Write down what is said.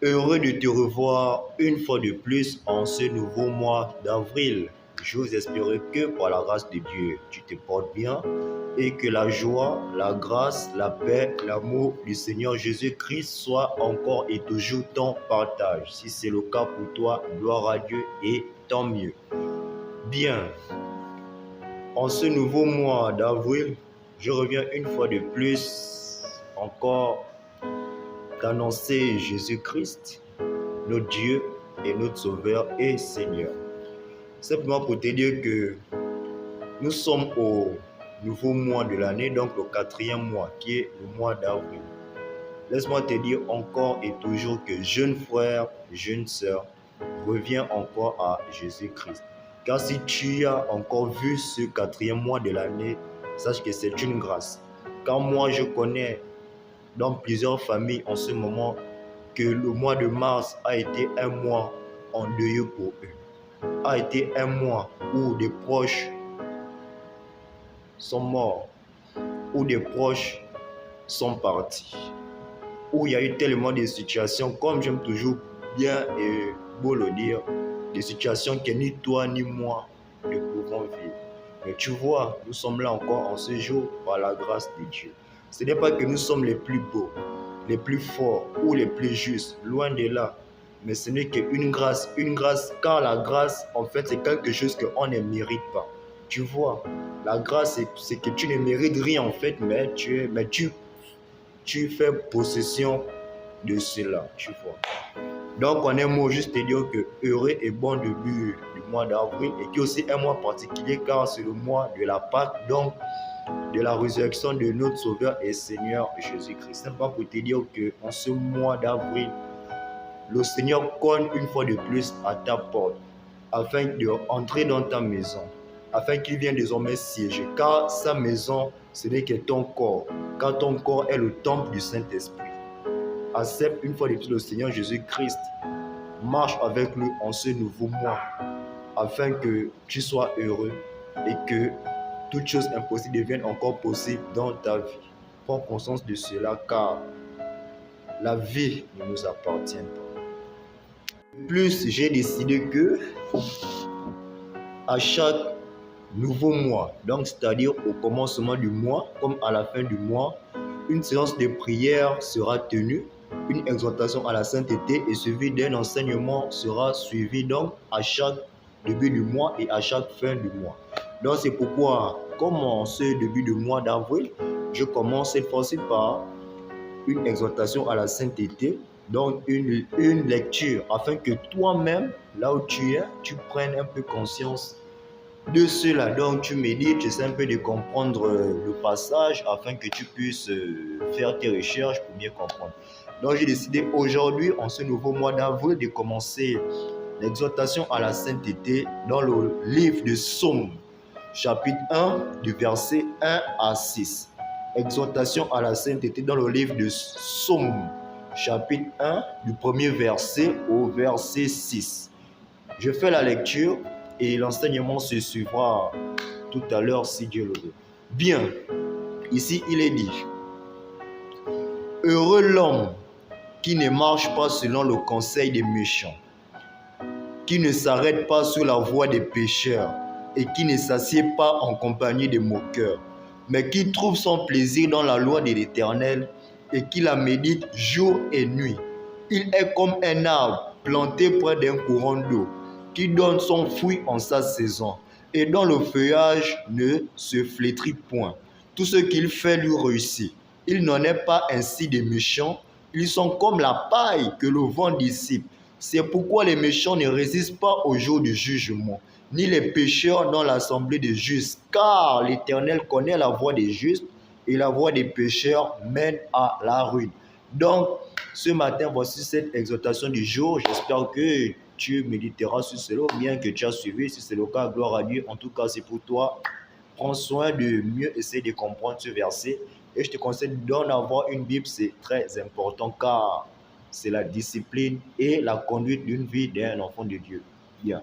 Heureux de te revoir une fois de plus en ce nouveau mois d'avril. J'ose espérer que par la grâce de Dieu, tu te portes bien et que la joie, la grâce, la paix, l'amour du Seigneur Jésus-Christ soit encore et toujours ton partage. Si c'est le cas pour toi, gloire à Dieu et tant mieux. Bien, en ce nouveau mois d'avril, je reviens une fois de plus encore d'annoncer Jésus-Christ, notre Dieu et notre Sauveur et Seigneur. Simplement pour te dire que nous sommes au nouveau mois de l'année, donc le 4e mois, qui est le mois d'avril. Laisse-moi te dire encore et toujours que jeune frère, jeune sœur, reviens encore à Jésus-Christ. Car si tu as encore vu ce 4e mois de l'année, sache que c'est une grâce. Car moi, je connais dans plusieurs familles en ce moment que le mois de mars a été un mois endeuilleux pour eux, a été un mois où des proches sont morts, où des proches sont partis, où il y a eu tellement de situations, comme j'aime toujours bien et beau le dire, des situations que ni toi ni moi ne pouvons vivre. Mais tu vois, nous sommes là encore en ce jour par la grâce de Dieu. Ce n'est pas que nous sommes les plus beaux, les plus forts ou les plus justes, loin de là. Mais ce n'est qu'une grâce, car la grâce, en fait, c'est quelque chose qu'on ne mérite pas. Tu vois, la grâce, c'est que tu ne mérites rien, en fait, mais tu fais possession de cela, tu vois. Donc, en un mot, juste te dire que heureux et bon début du mois d'avril, et qui est aussi un mois particulier, car c'est le mois de la Pâque, donc de la résurrection de notre Sauveur et Seigneur Jésus-Christ. C'est pas pour te dire qu'en ce mois d'avril, le Seigneur cogne une fois de plus à ta porte, afin d'entrer dans ta maison, afin qu'il vienne désormais siéger, car sa maison, ce n'est que ton corps, car ton corps est le temple du Saint-Esprit. Accepte une fois de plus le Seigneur Jésus-Christ, marche avec lui en ce nouveau mois, afin que tu sois heureux et que toutes choses impossibles deviennent encore possibles dans ta vie. Prends conscience de cela, car la vie ne nous appartient pas. De plus, j'ai décidé que à chaque nouveau mois, donc c'est-à-dire au commencement du mois comme à la fin du mois, une séance de prière sera tenue, une exhortation à la sainteté et suivie d'un enseignement sera suivi donc à chaque début du mois et à chaque fin du mois. Donc c'est pourquoi, comme en ce début du mois d'avril, je commence cette fois-ci par une exhortation à la sainteté, donc une lecture, afin que toi-même, là où tu es, tu prennes un peu conscience de cela. Donc tu médites, tu essaies un peu de comprendre le passage, afin que tu puisses faire tes recherches pour mieux comprendre. Donc j'ai décidé aujourd'hui, en ce nouveau mois d'avril, de commencer l'exhortation à la sainteté dans le livre de Psaume, chapitre 1, du verset 1 à 6. Exhortation à la sainteté dans le livre de Psaume, chapitre 1, du premier verset au verset 6. Je fais la lecture et l'enseignement se suivra tout à l'heure si Dieu le veut. Bien, ici il est dit: heureux l'homme qui ne marche pas selon le conseil des méchants, qui ne s'arrête pas sur la voie des pécheurs et qui ne s'assied pas en compagnie des moqueurs, mais qui trouve son plaisir dans la loi de l'Éternel et qui la médite jour et nuit. Il est comme un arbre planté près d'un courant d'eau, qui donne son fruit en sa saison, et dont le feuillage ne se flétrit point. Tout ce qu'il fait lui réussit. Il n'en est pas ainsi des méchants. Ils sont comme la paille que le vent dissipe. C'est pourquoi les méchants ne résistent pas au jour du jugement, ni les pécheurs dans l'assemblée des justes, car l'Éternel connaît la voie des justes, et la voie des pécheurs mène à la ruine. Donc, ce matin, voici cette exhortation du jour. J'espère que tu méditeras sur cela, bien que tu as suivi. Si c'est le cas, gloire à Dieu. En tout cas, c'est pour toi. Prends soin de mieux essayer de comprendre ce verset. Et je te conseille d'en avoir une Bible, c'est très important, car c'est la discipline et la conduite d'une vie d'un enfant de Dieu. Bien.